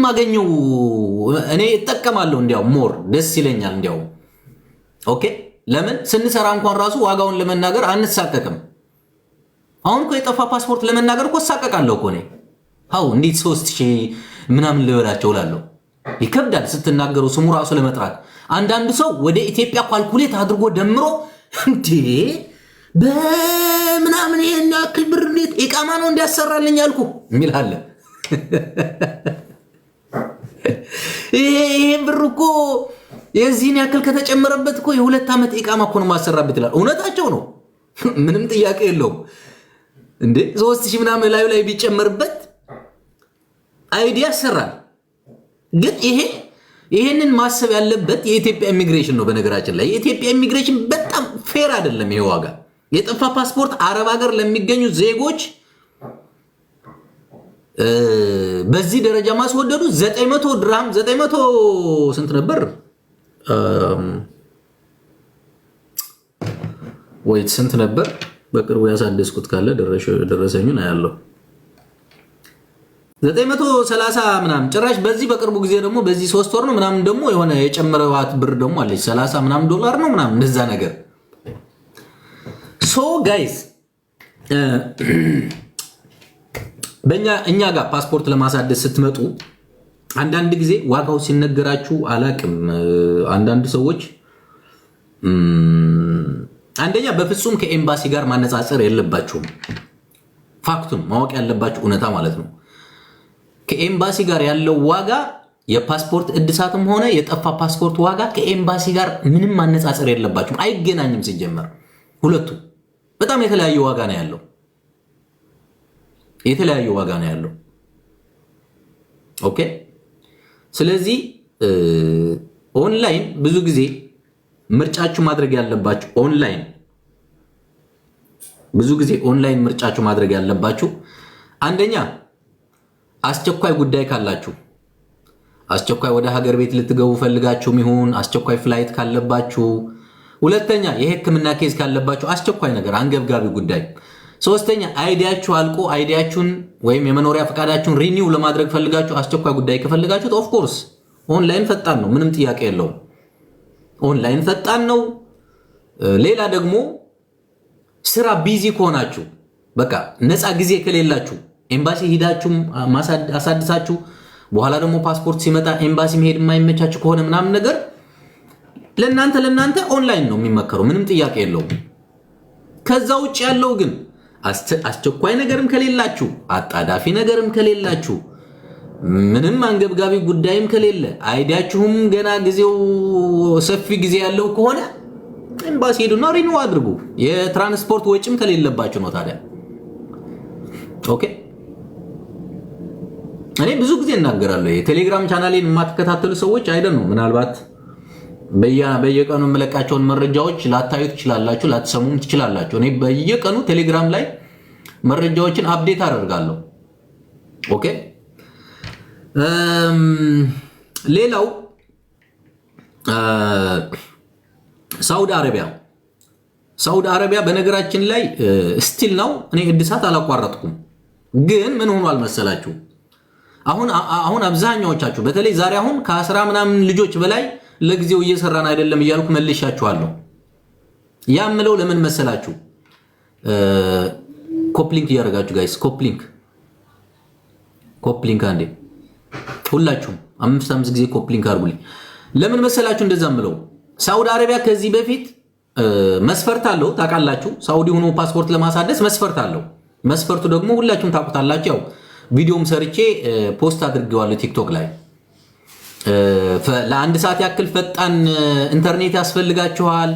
ማገኘው እኔ እጠቀማለሁ እንዲያው ሞር ደስ ይለኛል እንዲያው ኦኬ ለምን ስንሰራ እንኳን ራሱ ዋጋውን ለመናገር አንሳቀቅም አሁን እኮ የጠፋ ፓስፖርት ለመናገር እኮ ሳቀቃለሁ እኮ ነኝ አው እንዴት 3000 ምናምን ልበላቸው እላለሁ ይከብዳል ስትናገሩ ስሙ ራሱ ለመጥራት አንዳንድ ሰው ወደ ኢትዮጵያ ኳልኩሌት አድርጎ ደምሮ እንዴ በምናምን ይሄን ያክል ብር እንዴት ኢቃማ ነው እንዲያሰራልኝ አልኩ ሚል አለ ይሄ ብር እኮ የዚህን ያክል ከተጨመረበት እኮ የሁለት ዓመት ኢቃማ እኮ ነው ማሰራበት ይላል እውነታቸው ነው ምንም ጥያቄ የለውም እንዴ 3000 ምናምን ላይ ቢጨመርበት አይዲያ ያሰራል ግን ይሄንን ማሰብ ያለበት የኢትዮጵያ ኢሚግሬሽን ነው በነገራችን ላይ የኢትዮጵያ ኢሚግሬሽን በጣም ፌር አይደለም ይሄ ዋጋ የጠፋ ፓስፖርት አረብ ሀገር ለሚገኙ ዜጎች በዚህ ደረጃ ማስወደዱ 900 ድርሃም 900 ስንት ነበር ወይት ስንት ነበር በቅርቡ ያሳደስኩት ካለ ደረሰኙን አያለው 930 ምናምን ጭራሽ በዚህ በቅርቡ ጊዜ ደግሞ በዚህ 3 ወር ነው ምናምን ደግሞ የሆነ የጨመረዋት ብር ደግሞ አለች 30 ምናምን ዶላር ነው ምናምን እንደዛ ነገር ሶ ጋይስ እኛ ጋር ፓስፖርት ለማሳደስ ስትመጡ አንዳንድ ጊዜ ዋጋው ሲነገራችሁ አላቅም አንዳንድ ሰዎች አንደኛ በፍጹም ከኤምባሲ ጋር ማነጻጸር የለባችሁም ፋክቱን ማወቅ ያለባችሁ እውነታ ማለት ነው ከኤምባሲ ጋር ያለው ዋጋ የፓስፖርት እድሳትም ሆነ የጠፋ ፓስፖርት ዋጋ ከኤምባሲ ጋር ምንም ማነጻጸር የለባችሁም አይገናኝም ሲጀመር ሁለቱ በጣም የተለያየ ዋጋ ነው ያለው ኦኬ ስለዚህ ኦንላይን ብዙ ጊዜ ምርጫችሁ ማድረግ ያለባችሁ ኦንላይን ምርጫችሁ ማድረግ ያለባችሁ አንደኛ አስቸኳይ ጉዳይ ካላችሁ አስቸኳይ ወደ ሀገር ቤት ልትገቡ ፈልጋችሁም ይሁን አስቸኳይ ፍላይት ካለባችሁ ሁለተኛ የህክምና ኬዝ ካለባችሁ አስቸኳይ ነገር አንገብጋቢ ጉዳይ ሶስተኛ አይዲያችሁ አልቆ አይዲያችሁን ወይም የመኖሪያ ፈቃዳችሁን ሪኒው ለማድረግ ፈልጋችሁ አስቸኳይ ጉዳይ ከፈልጋችሁት ኦፍ ኮርስ ኦንላይን ፈጣን ነው ምንም ጥያቄ የለውም ኦንላይን ፈጣን ነው ሌላ ደግሞ ስራ ቢዚ ከሆናችሁ በቃ ነፃ ጊዜ ከሌላችሁ ኤምባሲ ሄዳችሁ አሳድሳችሁ በኋላ ደግሞ ፓስፖርት ሲመጣ ኤምባሲ መሄድ የማይመቻችሁ ከሆነ ምናምን ነገር ለናንተ ኦንላይን ነው የሚመከረው ምንም ጥያቄ የለውም ከዛ ውጭ ያለው ግን አስቸኳይ ነገርም ከሌላችሁ አጣዳፊ ነገርም ከሌላችሁ ምንም አንገብጋቢ ጉዳይም ከሌለ አይዲያችሁም ገና ጊዜው ሰፊ ጊዜ ያለው ከሆነ ኤምባሲ ሄዱና ሪኒው አድርጉ የትራንስፖርት ወጪም ከሌለባችሁ ነው ታዲያ ኦኬ እኔ ብዙ ጊዜ እናገራለሁ የቴሌግራም ቻናሌን የማትከታተሉ ሰዎች አይደል ነው ምናልባት በየቀኑ መለቃቸውን መረጃዎች ላታዩት ይችላልላችሁ ላትሰሙም ትችላላችሁ እኔ በየቀኑ ቴሌግራም ላይ መረጃዎችን አፕዴት አደርጋለሁ ኦኬ ሌላው ሳውዲ አረቢያ በነገራችን ላይ ስቲል ነው እኔ እድሳት አላቋረጥኩም ግን ምን ሆኗል መሰላችሁ አሁን አብዛኛዎቻችሁ በተለይ ዛሬ አሁን ከ10 ምናምን ልጆች በላይ ለጊዜው እየሰራን አይደለም እያልኩ መልሻችኋለሁ ያምለው ለምን መሰላችሁ ኮፕሊንክ ያደርጋችሁ ጋይስ ኮፕሊንክ አንዴ ሁላችሁም 5 ጊዜ ኮፕሊንክ አድርጉልኝ ለምን መሰላችሁ እንደዛምለው ሳውዲ አረቢያ ከዚህ በፊት መስፈርት አለው ታውቃላችሁ ሳውዲ ሆኖ ፓስፖርት ለማሳደስ መስፈርት አለው መስፈርቱ ደግሞ ሁላችሁም ታውቁታላችሁ ያው ቪዲዮም ሰርቼ ፖስት አድርጌዋለሁ ቲክቶክ ላይ ለአንድ ሰዓት ያክል ፈጣን ኢንተርኔት ያስፈልጋችኋል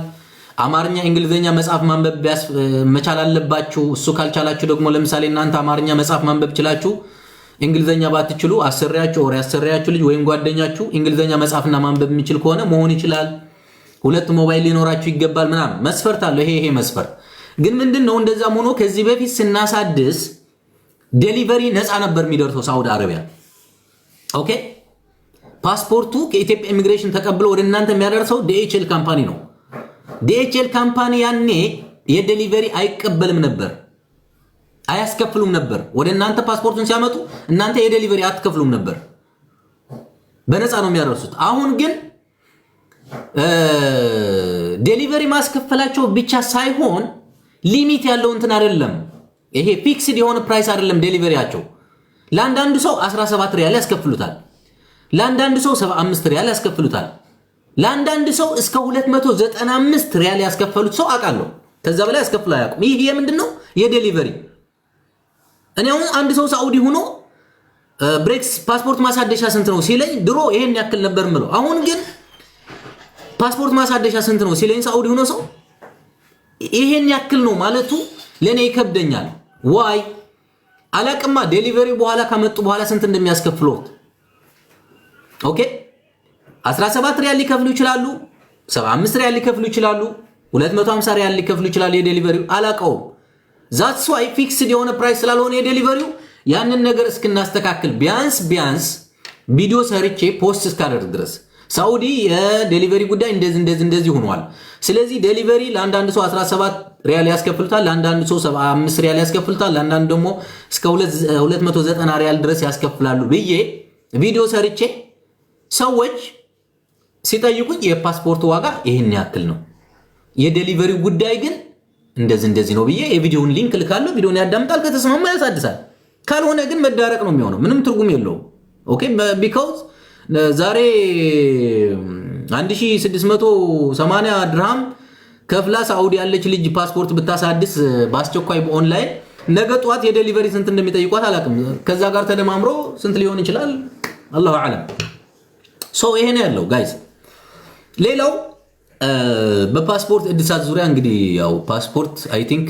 አማርኛ እንግሊዘኛ መጻፍ ማንበብ መቻል አለባችሁ እሱ ካልቻላችሁ ደግሞ ለምሳሌ እናንተ አማርኛ መጻፍ ማንበብ ይችላችሁ እንግሊዘኛ ባትችሉ ያሰሪያችሁ ልጅ ወይም ጓደኛችሁ እንግሊዘኛ መጻፍና ማንበብ የሚችል ከሆነ መሆን ይችላል ሁለት ሞባይል ሊኖራችሁ ይገባል ምናምን መስፈርት አለው ይሄ መስፈርት ግን ምንድነው እንደዛም ሆኖ ከዚህ በፊት ስናሳድስ ዴሊቨሪ ነፃ ነበር የሚደርሰው ሳውዲ አረቢያ ኦኬ ፓስፖርቱ ከኢትዮጵያ ኢሚግሬሽን ተቀብሎ ወደ እናንተ የሚያደርሰው ዲኤችኤል ካምፓኒ ነው ዲኤችኤል ካምፓኒ ያኔ የዴሊቨሪ አይቀበልም ነበር አያስከፍሉም ነበር ወደ እናንተ ፓስፖርቱን ሲያመጡ እናንተ የዴሊቨሪ አትከፍሉም ነበር በነፃ ነው የሚያደርሱት። አሁን ግን ዴሊቨሪ ማስከፈላቸው ብቻ ሳይሆን ሊሚት ያለው እንትን አይደለም። ይሄ ፊክስድ የሆነ ፕራይስ አይደለም ዴሊቨሪያቸው። ለአንዳንዱ ሰው 17 ሪያል ያስከፍሉታል፣ ለአንዳንዱ ሰው 75 ሪያል ያስከፍሉታል፣ ለአንዳንድ ሰው እስከ 295 ሪያል ያስከፈሉት ሰው አውቃለሁ። ከዛ በላይ ያስከፍሉ አያውቁም። ይህ የምንድነው? የዴሊቨሪ። እኔ አሁን አንድ ሰው ሳኡዲ ሆኖ ብሬክስ ፓስፖርት ማሳደሻ ስንት ነው ሲለኝ ድሮ ይሄን ያክል ነበር ምለው። አሁን ግን ፓስፖርት ማሳደሻ ስንት ነው ሲለኝ ሳኡዲ ሆኖ ሰው ይሄን ያክል ነው ማለቱ ለኔ ይከብደኛል። ዋይ አላቅማ። ዴሊቨሪ በኋላ ከመጡ በኋላ ስንት እንደሚያስከፍሉት ኦኬ 17 ሪያል ሊከፍሉ ይችላሉ፣ 75 ሪያል ሊከፍሉ ይችላሉ፣ 250 ሪያል ሊከፍሉ ይችላሉ። የዴሊቨሪው አላቀውም። ዛትስ ዋይ ፊክስድ የሆነ ፕራይስ ስላልሆነ የዴሊቨሪው ያንን ነገር እስክናስተካክል ቢያንስ ቪዲዮ ሰርቼ ፖስት እስካደርግ ድረስ ሳኡዲ የዴሊቨሪ ጉዳይ እንደዚህ ሆኗል። ስለዚህ ዴሊቨሪ ለአንዳንድ ሰው 17 ሪያል ያስከፍሉታል፣ ለአንዳንድ ሰው 75 ሪያል ያስከፍሉታል፣ ለአንዳንድ ደግሞ እስከ 290 ሪያል ድረስ ያስከፍላሉ ብዬ ቪዲዮ ሰርቼ ሰዎች ሲጠይቁኝ የፓስፖርት ዋጋ ይሄን ያክል ነው፣ የዴሊቨሪ ጉዳይ ግን እንደዚህ ነው ብዬ የቪዲዮውን ሊንክ ልካለሁ። ቪዲዮውን ያዳምጣል፣ ከተስማማ ያሳድሳል፣ ካልሆነ ግን መዳረቅ ነው የሚሆነው። ምንም ትርጉም የለውም። ኦኬ ቢኮዝ ዛሬ 1680 ድርሃም ከፍላ ሳኡዲ ያለች ልጅ ፓስፖርት ብታሳድስ በአስቸኳይ በኦንላይን ነገ ጧት የዴሊቨሪ ስንት እንደሚጠይቋት አላውቅም። ከዛ ጋር ተደማምሮ ስንት ሊሆን ይችላል አላሁ አለም። ሶ ይሄ ነው ያለው ጋይስ። ሌላው በፓስፖርት እድሳት ዙሪያ እንግዲህ ያው ፓስፖርት አይ ቲንክ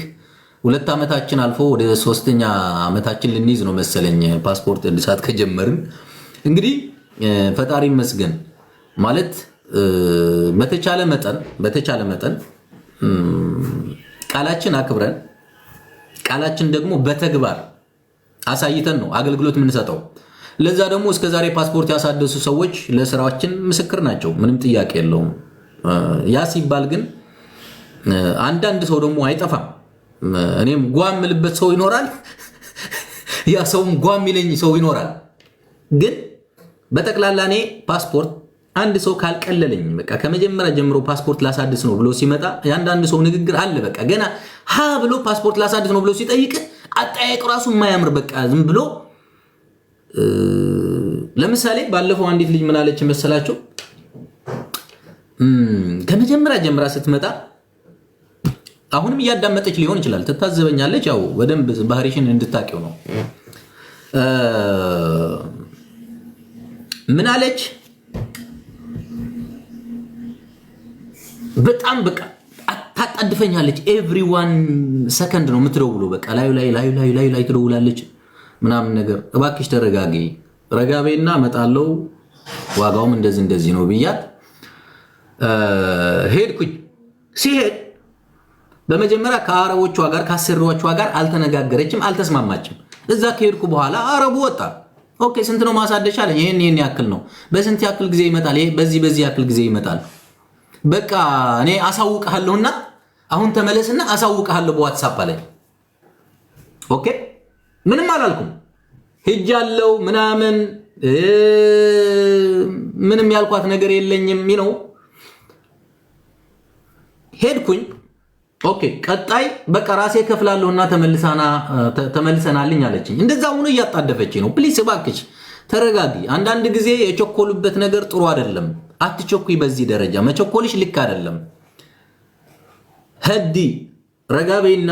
2 ዓመታችን አልፎ ወደ 3ኛ ዓመታችን ልንይዝ ነው መሰለኝ ፓስፖርት እድሳት ከጀመርን። እንግዲህ ፈጣሪ ይመስገን ማለት በተቻለ መጠን ቃላችን አክብረን ቃላችን ደግሞ በተግባር አሳይተን ነው አገልግሎት የምንሰጠው። ለዛ ደግሞ እስከዛሬ ፓስፖርት ያሳደሱ ሰዎች ለስራችን ምስክር ናቸው፣ ምንም ጥያቄ የለውም። ያ ሲባል ግን አንዳንድ ሰው ደግሞ አይጠፋም። እኔም ጓም ልበት ሰው ይኖራል፣ ያ ሰውም ጓም ይለኝ ሰው ይኖራል። ግን በጠቅላላ እኔ ፓስፖርት አንድ ሰው ካልቀለለኝ በቃ ከመጀመሪያ ጀምሮ ፓስፖርት ላሳድስ ነው ብሎ ሲመጣ ያንዳንድ ሰው ንግግር አለ። በቃ ገና ሀ ብሎ ፓስፖርት ላሳድስ ነው ብሎ ሲጠይቅ አጠያየቅ ራሱ የማያምር በቃ ዝም ብሎ ለምሳሌ ባለፈው አንዲት ልጅ ምን አለች መሰላችሁ? ከመጀመሪያ ጀምራ ስትመጣ አሁንም እያዳመጠች ሊሆን ይችላል፣ ትታዘበኛለች። ያው በደንብ ባህሪሽን እንድታቂው ነው። ምን አለች? በጣም በቃ ታጣድፈኛለች። ኤቭሪዋን ሰከንድ ነው የምትደውለው። በቃ ላይ ትደውላለች ምናምን ነገር። እባክሽ ተረጋጊ፣ ረጋቤና እመጣለሁ፣ ዋጋውም እንደዚህ ነው ብያት ሄድኩኝ። ሲሄድ በመጀመሪያ ከአረቦቿ ጋር ከአሰሪዎቿ ጋር አልተነጋገረችም፣ አልተስማማችም። እዛ ከሄድኩ በኋላ አረቡ ወጣ። ኦኬ ስንት ነው ማሳደሻ አለኝ። ይሄን ያክል ነው። በስንት ያክል ጊዜ ይመጣል? ይሄ በዚህ ያክል ጊዜ ይመጣል። በቃ እኔ አሳውቅሃለሁና አሁን ተመለስና አሳውቅሃለሁ በዋትስአፕ አለኝ። ኦኬ ምንም አላልኩም። ሄጃለሁ ምናምን ምንም ያልኳት ነገር የለኝም ነው። ሄድኩኝ። ኦኬ ቀጣይ በቃ ራሴ ከፍላለሁና ተመልሰናልኝ አለችኝ። እንደዛ ሆኖ እያጣደፈችኝ ነው። ፕሊስ እባክሽ ተረጋጊ። አንዳንድ ጊዜ የቸኮሉበት ነገር ጥሩ አይደለም። አትቸኩይ። በዚህ ደረጃ መቸኮልሽ ልክ አይደለም። ህዲ ረጋቤና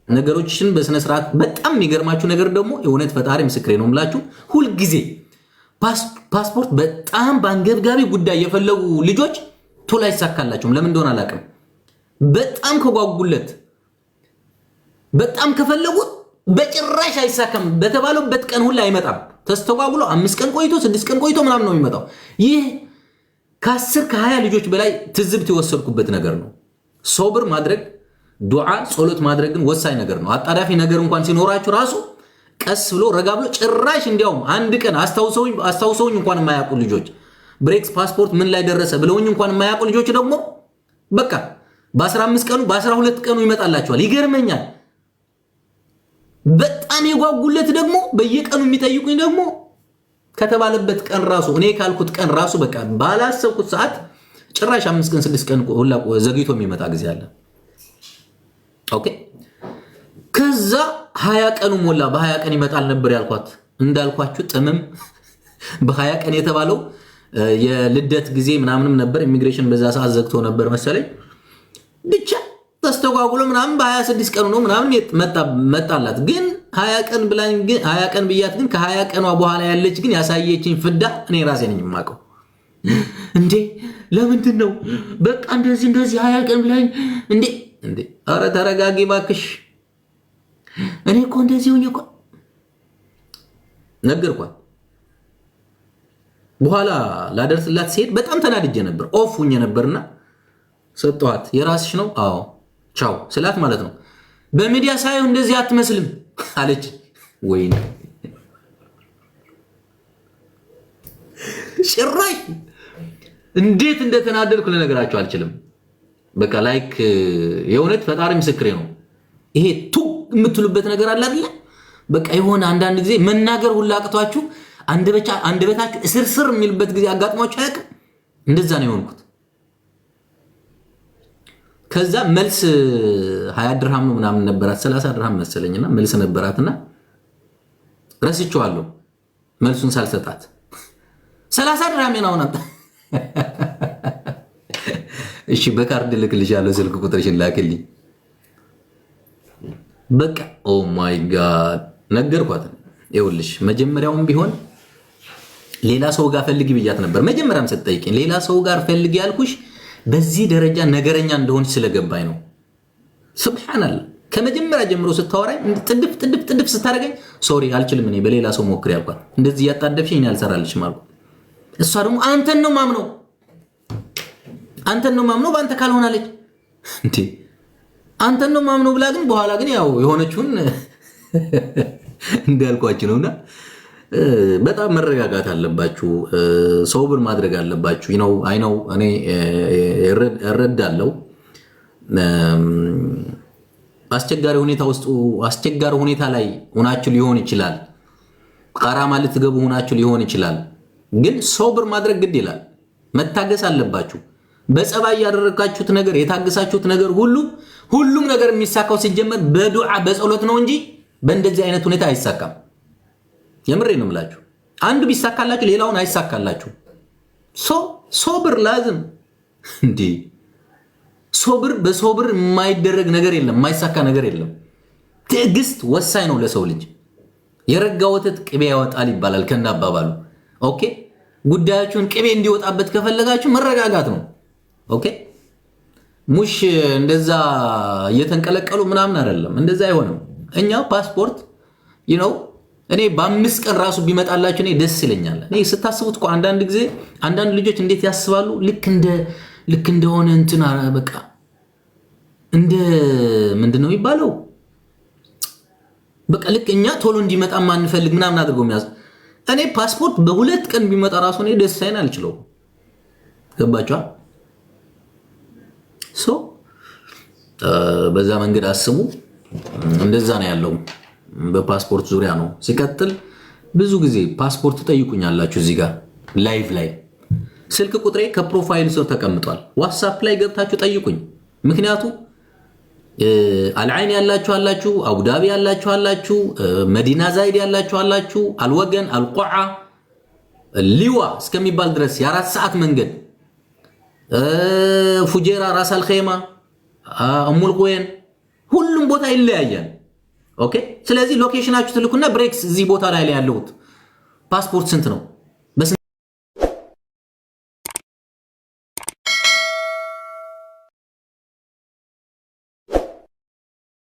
ነገሮችን በስነ ስርዓት። በጣም የሚገርማችሁ ነገር ደግሞ የእውነት ፈጣሪ ምስክሬ ነው የምላችሁ፣ ሁልጊዜ ፓስፖርት በጣም በአንገብጋቢ ጉዳይ የፈለጉ ልጆች ቶሎ አይሳካላቸውም። ለምን እንደሆነ አላውቅም። በጣም ከጓጉለት በጣም ከፈለጉት በጭራሽ አይሳካም። በተባለበት ቀን ሁላ አይመጣም። ተስተጓጉሎ 5 ቀን ቆይቶ 6 ቀን ቆይቶ ምናምን ነው የሚመጣው። ይህ ከ10 ከ20 ልጆች በላይ ትዝብት የወሰድኩበት ነገር ነው። ሶብር ማድረግ ዱዓ ጸሎት ማድረግን ወሳኝ ነገር ነው። አጣዳፊ ነገር እንኳን ሲኖራችሁ ራሱ ቀስ ብሎ ረጋ ብሎ ጭራሽ እንዲያውም አንድ ቀን አስተውሰውኝ እንኳን የማያውቁ ልጆች ብሬክስ ፓስፖርት ምን ላይ ደረሰ ብለውኝ እንኳን የማያውቁ ልጆች ደግሞ በቃ በ15 ቀኑ በ12 ቀኑ ይመጣላቸዋል። ይገርመኛል። በጣም የጓጉለት ደግሞ በየቀኑ የሚጠይቁኝ ደግሞ ከተባለበት ቀን ራሱ እኔ ካልኩት ቀን ራሱ በቃ ባላሰብኩት ሰዓት ጭራሽ 5 ቀን 6 ቀን ሁላ ዘግይቶ የሚመጣ ጊዜ አለ። ኦኬ ከዛ 20 ቀኑ ሞላ። በ20 ቀን ይመጣል ነበር ያልኳት። እንዳልኳችሁ ጥምም በ20 ቀን የተባለው የልደት ጊዜ ምናምንም ነበር። ኢሚግሬሽን በዛ ሰዓት ዘግቶ ነበር መሰለኝ። ብቻ ተስተጓጉሎ ምናምን በ26 ቀኑ ነው ምናምን መጣላት። ግን 20 ቀን ብላኝ ግን 20 ቀን ብያት ግን ከ20 ቀኗ በኋላ ያለች ግን ያሳየችኝ ፍዳ እኔ ራሴ ነኝ የማውቀው። እንዴ ለምንድን ነው በቃ እንደዚህ 20 ቀን ብላኝ እንዴ ኧረ ተረጋጊ ባክሽ። እኔ እኮ እንደዚህ ሆኜ እኮ ነገርኳት። በኋላ ላደርስላት ሲሄድ በጣም ተናድጄ ነበር። ኦፍ ሆኜ ነበርና ሰጠኋት። የራስሽ ነው? አዎ ቻው ስላት ማለት ነው በሚዲያ ሳይሆን እንደዚህ አትመስልም አለች። ወይኔ ጭራሽ እንዴት እንደተናደድኩ ልነግራችሁ አልችልም። በቃ ላይክ የእውነት ፈጣሪ ምስክሬ ነው። ይሄ ቱ የምትሉበት ነገር አለ አይደል? በቃ የሆነ አንዳንድ ጊዜ መናገር ሁላ አቅቷችሁ አንደበታችሁ እስርስር የሚልበት ጊዜ አጋጥሟችሁ አያውቅም? እንደዛ ነው የሆንኩት። ከዛ መልስ 20 ድርሃም ነው ምናምን ነበራት 30 ድርሃም መሰለኝና መልስ ነበራትና ረስቼዋለሁ መልሱን ሳልሰጣት 30 ድርሃም ነው አሁን። እሺ በካርድ ልክልሻለሁ ስልክ ቁጥርሽን ላክልኝ። በቃ ኦ ማይ ጋድ ነገርኳት። ይኸውልሽ መጀመሪያውም ቢሆን ሌላ ሰው ጋር ፈልጊ ብያት ነበር። መጀመሪያም ስትጠይቂኝ ሌላ ሰው ጋር ፈልጊ ያልኩሽ በዚህ ደረጃ ነገረኛ እንደሆንሽ ስለገባኝ ነው። ሱብሃንአላህ ከመጀመሪያ ጀምሮ ስታወራኝ ጥድፍ ስታደርገኝ ሶሪ አልችልም እኔ በሌላ ሰው ሞክሪ ያልኳት። እንደዚህ ያጣደፍሽኝ አልሰራልሽም አልኩ። እሷ ደግሞ አንተን ነው ማምነው በአንተ ካልሆናለች እንዴ አንተን ነው ማምነው ብላ ግን በኋላ ግን ያው የሆነችውን እንዳልኳችሁ ነውና በጣም መረጋጋት አለባችሁ። ሶብር ማድረግ አለባችሁ። ነው አይ ነው እኔ እረዳለሁ። አስቸጋሪ ሁኔታ ላይ ሆናችሁ ሊሆን ይችላል። ቀራማ ልትገቡ ሆናችሁ ሊሆን ይችላል። ግን ሶብር ማድረግ ግድ ይላል። መታገስ አለባችሁ። በጸባይ ያደረጋችሁት ነገር የታገሳችሁት ነገር ሁሉም ነገር የሚሳካው ሲጀመር በዱዓ በጸሎት ነው እንጂ በእንደዚህ አይነት ሁኔታ አይሳካም። የምሬ ነው የምላችሁ። አንዱ ቢሳካላችሁ ሌላውን አይሳካላችሁ። ሶብር ላዝም እንዴ በሶብር የማይደረግ ነገር የለም፣ የማይሳካ ነገር የለም። ትዕግስት ወሳኝ ነው ለሰው ልጅ። የረጋ ወተት ቅቤ ያወጣል ይባላል ከና አባባሉ። ኦኬ ጉዳያችሁን ቅቤ እንዲወጣበት ከፈለጋችሁ መረጋጋት ነው። ኦኬ ሙሽ እንደዛ እየተንቀለቀሉ ምናምን አይደለም፣ እንደዛ አይሆንም። እኛ ፓስፖርት እኔ በ5 ቀን ራሱ ቢመጣላችሁ እኔ ደስ ይለኛል። እኔ ስታስቡት እኮ አንዳንድ ጊዜ አንዳንድ ልጆች እንዴት ያስባሉ? ልክ እንደሆነ እንትና በቃ እንደ ምንድነው የሚባለው? በቃ ልክ እኛ ቶሎ እንዲመጣ ማንፈልግ ምናምን አድርገው የሚያዝ። እኔ ፓስፖርት በ2 ቀን ቢመጣ ራሱ እኔ ደስ አይን አልችለው። ገባችኋል? በዛ መንገድ አስቡ። እንደዛ ነው ያለው። በፓስፖርት ዙሪያ ነው። ሲቀጥል ብዙ ጊዜ ፓስፖርት ጠይቁኛላችሁ። እዚህ ጋር ላይቭ ላይ ስልክ ቁጥሬ ከፕሮፋይል ስር ተቀምጧል። ዋትስአፕ ላይ ገብታችሁ ጠይቁኝ። ምክንያቱ አልዓይን ያላችሁ አላችሁ፣ አቡዳቢ ያላችሁ አላችሁ፣ መዲና ዛይድ ያላችሁ አላችሁ፣ አልወገን አልቆዓ ሊዋ እስከሚባል ድረስ የ4 ሰዓት መንገድ፣ ፉጀራ ራስ አልኸይማ እሙል ቆየን ሁሉም ቦታ ይለያያል። ኦኬ ስለዚህ ሎኬሽናችሁ ትልኩና ብሬክስ እዚህ ቦታ ላይ ያለሁት ፓስፖርት ስንት ነው